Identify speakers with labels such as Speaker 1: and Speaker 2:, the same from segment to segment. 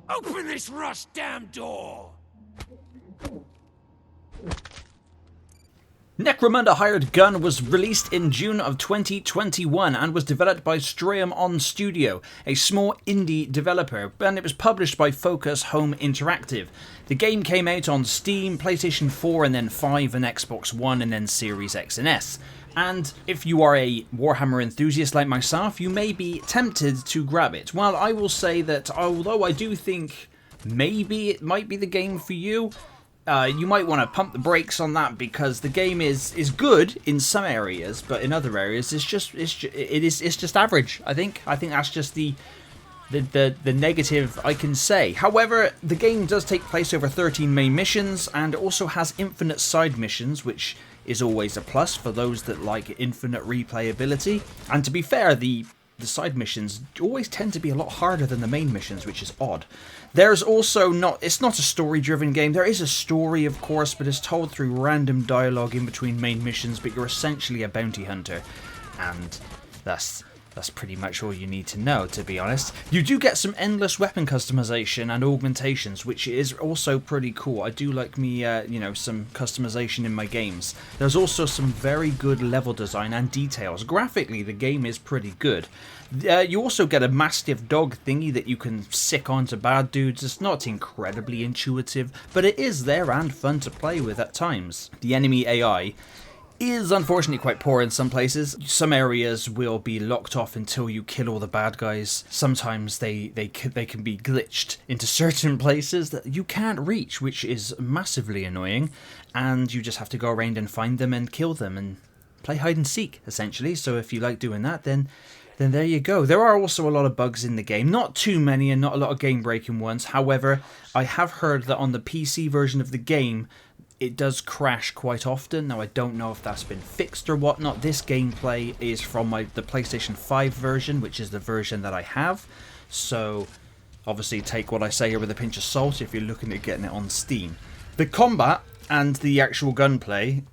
Speaker 1: Open this rust damn door!
Speaker 2: Necromunda Hired Gun was released in June of 2021 and was developed by Stratum On Studio, a small indie developer, and it was published by Focus Home Interactive. The game came out on Steam, PlayStation 4 and then 5 and Xbox One and then Series X and S. And if you are a Warhammer enthusiast like myself, you may be tempted to grab it. Well, I will say that although I do think maybe it might be the game for you, you might want to pump the brakes on that, because the game is good in some areas, but in other areas it's just average. I think that's just the negative I can say. However, the game does take place over 13 main missions and also has infinite side missions, which is always a plus for those that like infinite replayability. And to be fair, the side missions always tend to be a lot harder than the main missions, which is odd. There's also it's not a story-driven game. There is a story, of course, but it's told through random dialogue in between main missions, but you're essentially a bounty hunter. And that's pretty much all you need to know, to be honest. You do get some endless weapon customization and augmentations, which is also pretty cool. I do like me, some customization in my games. There's also some very good level design and details. Graphically, the game is pretty good. You also get a mastiff dog thingy that you can sick onto bad dudes. It's not incredibly intuitive, but it is there and fun to play with at times. The enemy AI is unfortunately quite poor in some places. Some areas will be locked off until you kill all the bad guys. Sometimes they can be glitched into certain places that you can't reach, which is massively annoying, and you just have to go around and find them and kill them and play hide and seek, essentially. So if you like doing that, then there you go. There are also a lot of bugs in the game. Not too many and not a lot of game-breaking ones. However, I have heard that on the PC version of the game, it does crash quite often. Now, I don't know if that's been fixed or whatnot. This gameplay is from the PlayStation 5 version, which is the version that I have. So, obviously, take what I say here with a pinch of salt if you're looking at getting it on Steam. The combat and the actual gunplay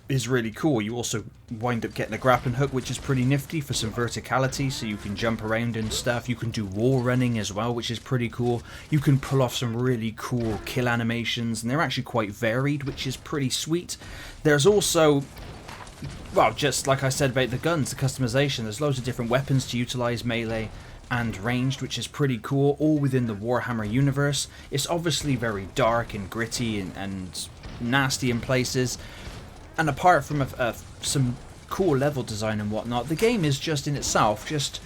Speaker 2: is really cool. You also wind up getting a grappling hook, which is pretty nifty for some verticality, so you can jump around and stuff. You can do wall running as well, which is pretty cool. You can pull off some really cool kill animations, and they're actually quite varied, which is pretty sweet. There's also, well, just like I said about the guns, the customization. There's loads of different weapons to utilize, melee and ranged, which is pretty cool, all within the Warhammer universe. It's obviously very dark and gritty and nasty in places. And apart from some cool level design and whatnot, the game is just in itself just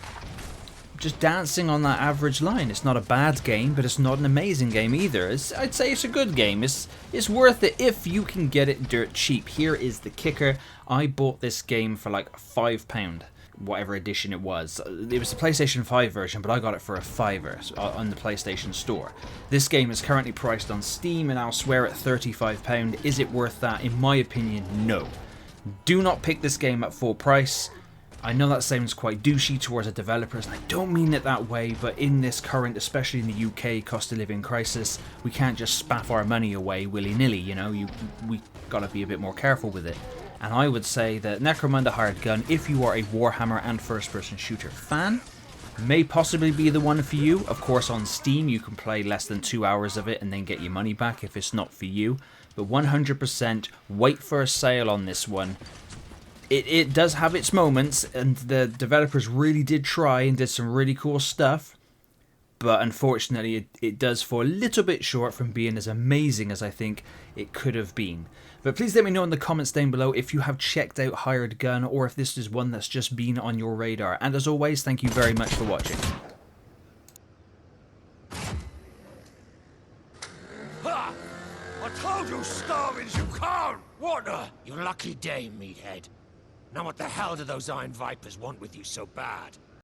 Speaker 2: dancing on that average line. It's not a bad game, but it's not an amazing game either. I'd say it's a good game. It's worth it if you can get it dirt cheap. Here is the kicker. I bought this game for like £5, whatever edition it was. It was the PlayStation 5 version, but I got it for a £5 on the PlayStation Store. This game is currently priced on Steam and elsewhere at £35. Is it worth that? In my opinion, no. Do not pick this game at full price. I know that sounds quite douchey towards the developers, and I don't mean it that way, but in this current, especially in the UK, cost of living crisis, we can't just spaff our money away willy-nilly, you know? We gotta be a bit more careful with it. And I would say that Necromunda Hired Gun, if you are a Warhammer and first-person shooter fan, may possibly be the one for you. Of course, on Steam, you can play less than 2 hours of it and then get your money back if it's not for you. But 100% wait for a sale on this one. It does have its moments, and the developers really did try and did some really cool stuff. But unfortunately, it does fall a little bit short from being as amazing as I think it could have been. But please let me know in the comments down below if you have checked out Hired Gun, or if this is one that's just been on your radar. And as always, thank you very much for watching.
Speaker 1: Ha! I told you starving's you can't! What the? Your lucky day, meathead. Now what the hell do those Iron Vipers want with you so bad?